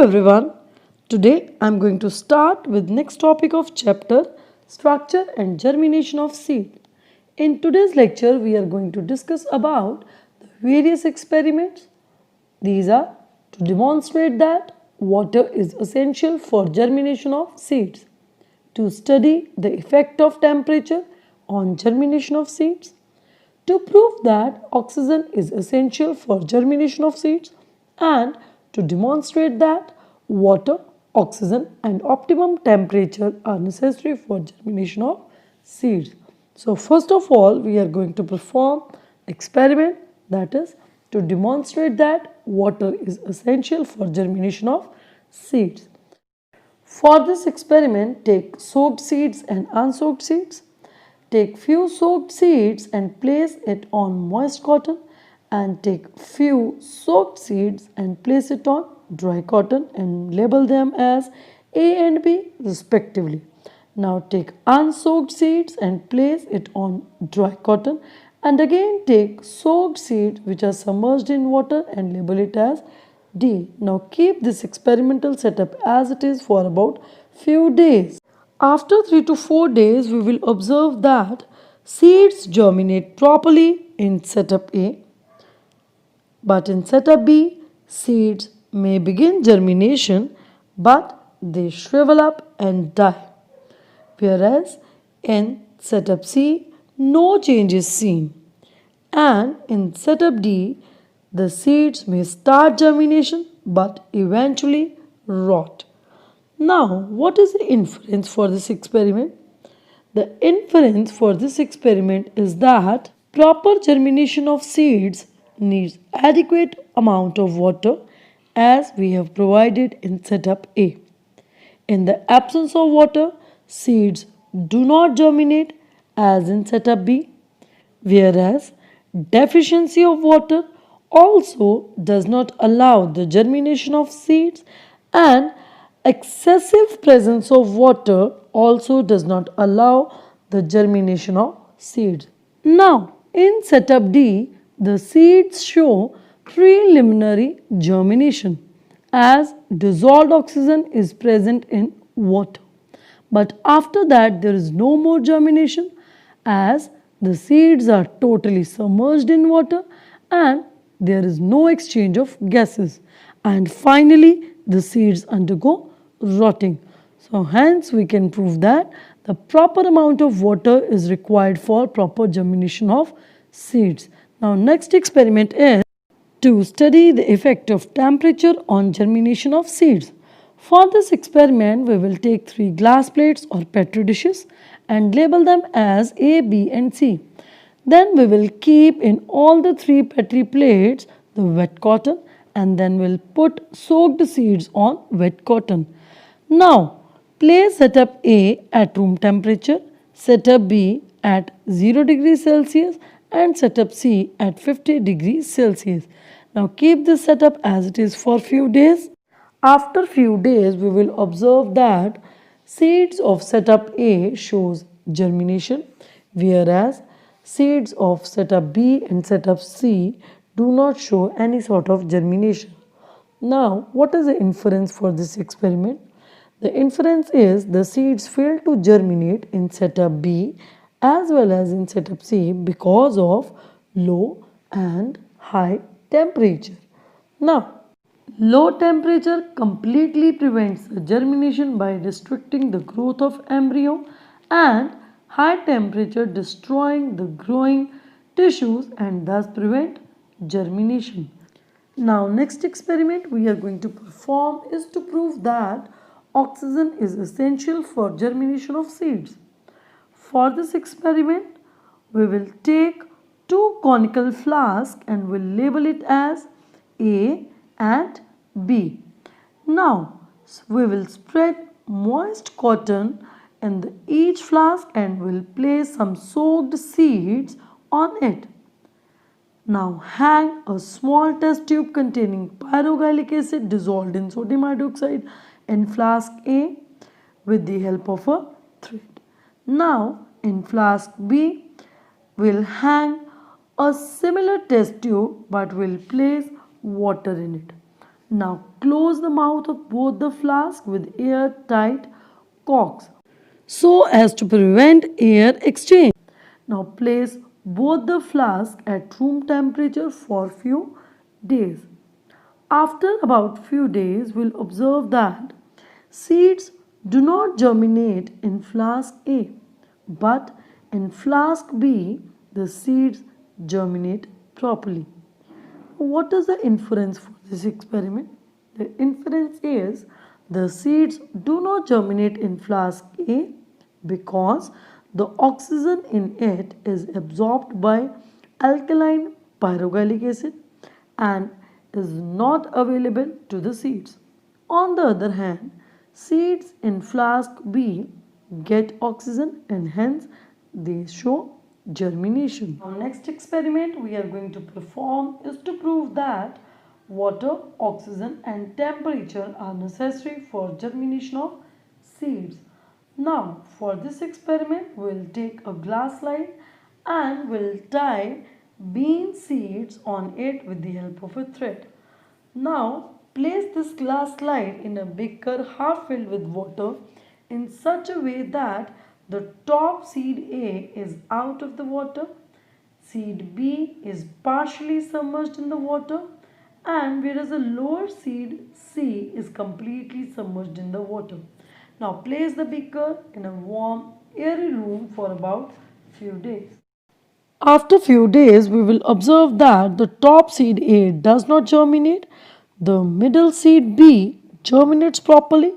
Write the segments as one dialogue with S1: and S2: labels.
S1: everyone. Today I am going to start with next topic of chapter structure and germination of seed. In today's lecture we are going to discuss about the various experiments. These are to demonstrate that water is essential for germination of seeds, to study the effect of temperature on germination of seeds, to prove that oxygen is essential for germination of seeds, and to demonstrate that water, oxygen and optimum temperature are necessary for germination of seeds. So first of all we are going to perform experiment, that is to demonstrate that water is essential for germination of seeds. For this experiment, take soaked seeds and unsoaked seeds. Take few soaked seeds and place it on moist cotton, and take few soaked seeds and place it on dry cotton and label them as A and B respectively. Now take unsoaked seeds and place it on dry cotton, and again take soaked seeds which are submerged in water and label it as D. Now keep this experimental setup as it is for about few days. After 3 to 4 days, we will observe that seeds germinate properly in setup A, but in setup B, seeds may begin germination but they shrivel up and die. Whereas in setup C, no change is seen. And in setup D, the seeds may start germination but eventually rot. Now, what is the inference for this experiment? The inference for this experiment is that proper germination of seeds needs adequate amount of water as we have provided in setup A. In the absence of water, seeds do not germinate as in setup B, whereas deficiency of water also does not allow the germination of seeds, and excessive presence of water also does not allow the germination of seeds. Now, in setup D, the seeds show preliminary germination as dissolved oxygen is present in water. But after that, there is no more germination as the seeds are totally submerged in water and there is no exchange of gases. And finally, the seeds undergo rotting. So hence we can prove that the proper amount of water is required for proper germination of seeds. Now next experiment is to study the effect of temperature on germination of seeds. For this experiment, we will take 3 glass plates or petri dishes and label them as A, B and C. Then we will keep in all the 3 petri plates the wet cotton, and then we'll put soaked seeds on wet cotton. Now, place setup A at room temperature, setup B at 0 degrees Celsius and setup C at 50 degrees Celsius. Now keep this setup as it is for few days. After few days, we will observe that seeds of setup A shows germination, whereas seeds of setup B and setup C do not show any sort of germination. Now, what is the inference for this experiment? The inference is the seeds fail to germinate in setup B as well as in setup C because of low and high temperature. Now, low temperature completely prevents the germination by restricting the growth of embryo, and high temperature destroying the growing tissues and thus prevent germination. Now next experiment we are going to perform is to prove that oxygen is essential for germination of seeds. For this experiment we will take 2 conical flasks and will label it as A and B. Now we will spread moist cotton in each flask and will place some soaked seeds on it. Now hang a small test tube containing pyrogallic acid dissolved in sodium hydroxide in flask A with the help of a thread. Now in flask B, we'll hang a similar test tube but we'll place water in it. Now close the mouth of both the flasks with airtight corks so as to prevent air exchange. Now place both the flasks at room temperature for few days. After about few days, we'll observe that seeds do not germinate in flask A, but in flask B, the seeds germinate properly. What is the inference for this experiment? The inference is the seeds do not germinate in flask A because the oxygen in it is absorbed by alkaline pyrogallic acid and is not available to the seeds. On the other hand, seeds in flask B get oxygen and hence they show germination. Our next experiment we are going to perform is to prove that water, oxygen and temperature are necessary for germination of seeds. Now for this experiment we will take a glass slide and we'll tie bean seeds on it with the help of a thread. Now place this glass slide in a beaker half filled with water in such a way that the top seed A is out of the water, seed B is partially submerged in the water, and whereas the lower seed C is completely submerged in the water. Now place the beaker in a warm, airy room for about few days. After few days, we will observe that the top seed A does not germinate, the middle seed B germinates properly,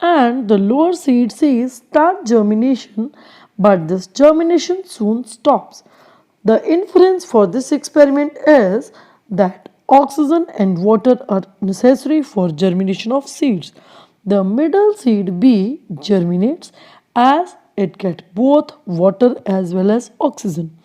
S1: and the lower seed C starts germination, but this germination soon stops. The inference for this experiment is that oxygen and water are necessary for germination of seeds. The middle seed B germinates as it gets both water as well as oxygen.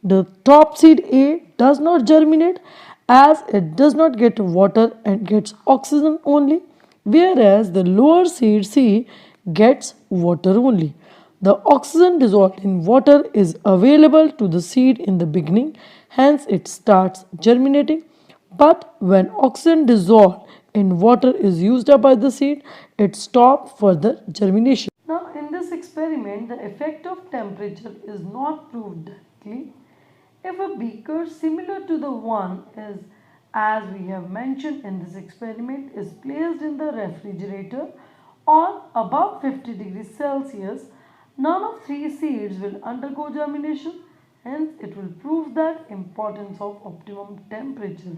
S1: The top seed A does not germinate as it does not get water and gets oxygen only, whereas the lower seed C gets water only. The oxygen dissolved in water is available to the seed in the beginning, hence it starts germinating. But when oxygen dissolved in water is used up by the seed, it stops further germination. Now, in this experiment, the effect of temperature is not proved directly. If a beaker similar to the one is as we have mentioned in this experiment is placed in the refrigerator or above 50 degrees Celsius, none of three seeds will undergo germination. Hence, it will prove that importance of optimum temperature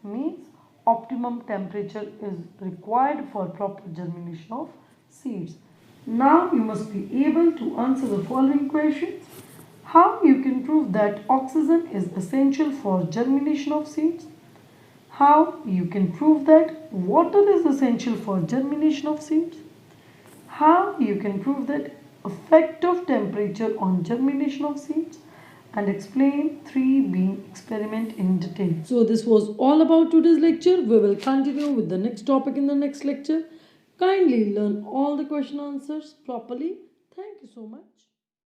S1: means optimum temperature is required for proper germination of seeds. Now you must be able to answer the following questions. How you can prove that oxygen is essential for germination of seeds? How you can prove that water is essential for germination of seeds? How you can prove that effect of temperature on germination of seeds? And explain 3 bean experiment in detail. So this was all about today's lecture. We will continue with the next topic in the next lecture. Kindly learn all the question answers properly. Thank you so much.